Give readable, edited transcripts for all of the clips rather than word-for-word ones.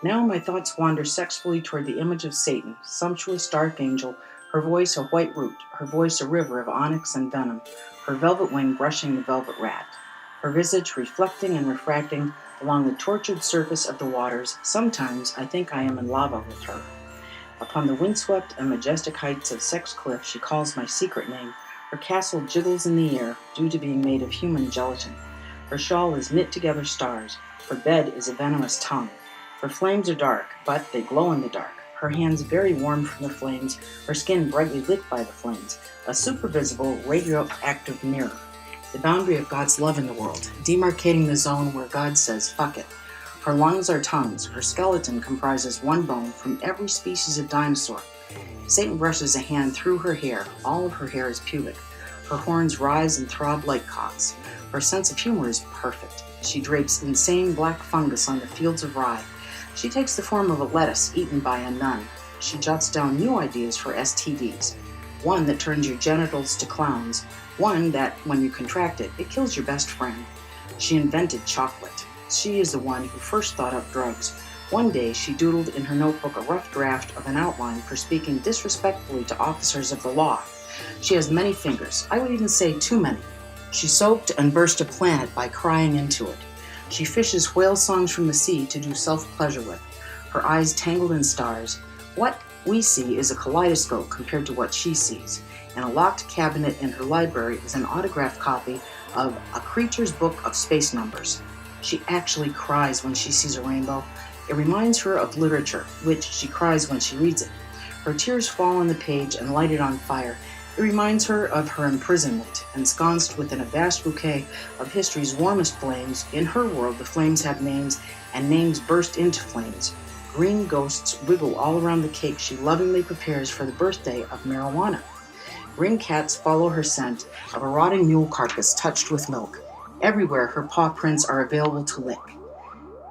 Now my thoughts wander sexually toward the image of Satan, sumptuous dark angel, her voice a white root, her voice a river of onyx and venom, her velvet wing brushing the velvet rat, her visage reflecting and refracting along the tortured surface of the waters. Sometimes I think I am in lava with her. Upon the windswept and majestic heights of Sex Cliff she calls my secret name. Her castle jiggles in the air, due to being made of human gelatin. Her shawl is knit together stars. Her bed is a venomous tongue. Her flames are dark, but they glow in the dark. Her hands very warm from the flames, her skin brightly lit by the flames, a supervisible radioactive mirror, the boundary of God's love in the world, demarcating the zone where God says, fuck it. Her lungs are tongues. Her skeleton comprises one bone from every species of dinosaur. Satan brushes a hand through her hair. All of her hair is pubic. Her horns rise and throb like cocks. Her sense of humor is perfect. She drapes insane black fungus on the fields of rye. She takes the form of a lettuce eaten by a nun. She jots down new ideas for STDs. One that turns your genitals to clowns. One that, when you contract it, it kills your best friend. She invented chocolate. She is the one who first thought up drugs. One day she doodled in her notebook a rough draft of an outline for speaking disrespectfully to officers of the law. She has many fingers. I would even say too many. She soaked and burst a planet by crying into it. She fishes whale songs from the sea to do self-pleasure with, her eyes tangled in stars. What we see is a kaleidoscope compared to what she sees. In a locked cabinet in her library is an autographed copy of A Creature's Book of Space Numbers. She actually cries when she sees a rainbow. It reminds her of literature, which she cries when she reads it. Her tears fall on the page and light it on fire. It reminds her of her imprisonment, ensconced within a vast bouquet of history's warmest flames. In her world, the flames have names, and names burst into flames. Green ghosts wiggle all around the cake she lovingly prepares for the birthday of marijuana. Green cats follow her scent of a rotting mule carcass touched with milk. Everywhere her paw prints are available to lick.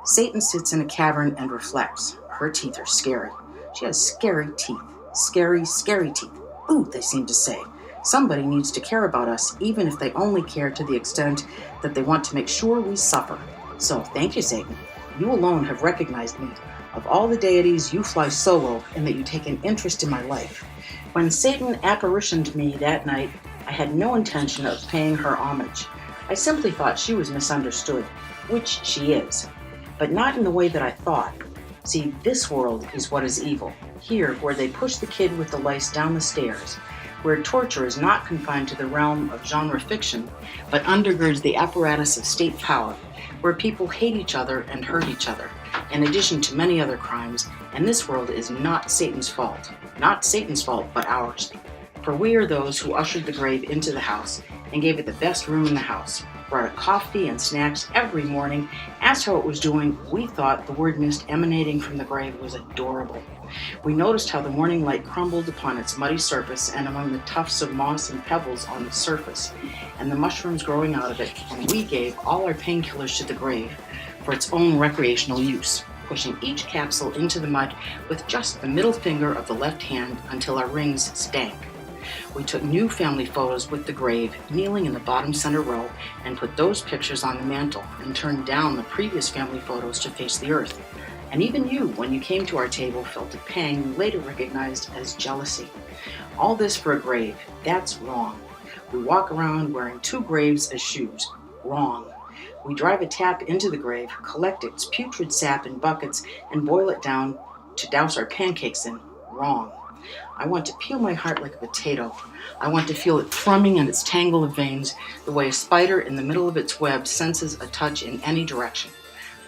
Satan sits in a cavern and reflects. Her teeth are scary. She has scary teeth. Scary, scary teeth. Ooh, they seem to say. Somebody needs to care about us, even if they only care to the extent that they want to make sure we suffer. So, thank you, Satan. You alone have recognized me. Of all the deities, you fly solo, and that you take an interest in my life. When Satan apparitioned me that night, I had no intention of paying her homage. I simply thought she was misunderstood, which she is, but not in the way that I thought. See, this world is what is evil. Here, where they push the kid with the lice down the stairs, where torture is not confined to the realm of genre fiction, but undergirds the apparatus of state power, where people hate each other and hurt each other, in addition to many other crimes, and this world is not Satan's fault. Not Satan's fault, but ours. For we are those who ushered the grave into the house and gave it the best room in the house, brought it coffee and snacks every morning, asked how it was doing. We thought the word mist emanating from the grave was adorable. We noticed how the morning light crumbled upon its muddy surface and among the tufts of moss and pebbles on the surface, and the mushrooms growing out of it, and we gave all our painkillers to the grave for its own recreational use, pushing each capsule into the mud with just the middle finger of the left hand until our rings stank. We took new family photos with the grave, kneeling in the bottom center row, and put those pictures on the mantle and turned down the previous family photos to face the earth. And even you, when you came to our table, felt a pang you later recognized as jealousy. All this for a grave. That's wrong. We walk around wearing 2 graves as shoes. Wrong. We drive a tap into the grave, collect its putrid sap in buckets, and boil it down to douse our pancakes in. Wrong. I want to peel my heart like a potato. I want to feel it thrumming in its tangle of veins, the way a spider in the middle of its web senses a touch in any direction.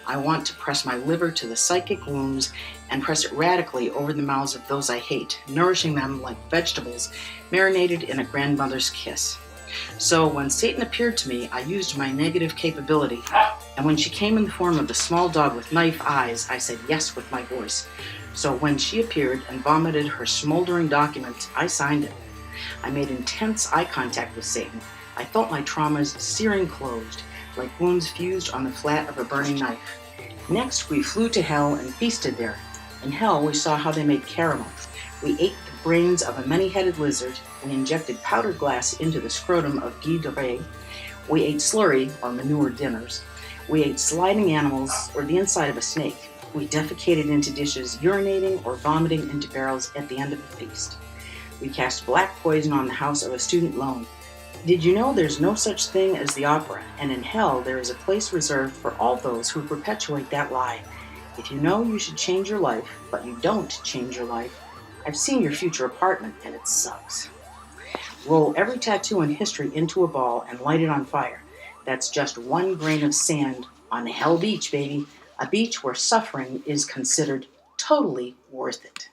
I want to press my liver to the psychic wounds and press it radically over the mouths of those I hate, nourishing them like vegetables marinated in a grandmother's kiss. So when Satan appeared to me, I used my negative capability, and when she came in the form of the small dog with knife eyes, I said yes with my voice. So when she appeared and vomited her smoldering document, I signed it. I made intense eye contact with Satan. I felt my traumas searing closed, like wounds fused on the flat of a burning knife. Next, we flew to hell and feasted there. In hell, we saw how they made caramel. We ate the brains of a many-headed lizard. We injected powdered glass into the scrotum of Guy de Ray. We ate slurry, or manure dinners. We ate sliding animals, or the inside of a snake. We defecated into dishes, urinating or vomiting into barrels at the end of the feast. We cast black poison on the house of a student loan. Did you know there's no such thing as the opera, and in hell there is a place reserved for all those who perpetuate that lie? If you know you should change your life, but you don't change your life, I've seen your future apartment and it sucks. Roll every tattoo in history into a ball and light it on fire. That's just one grain of sand on Hell Beach, baby. A beach where suffering is considered totally worth it.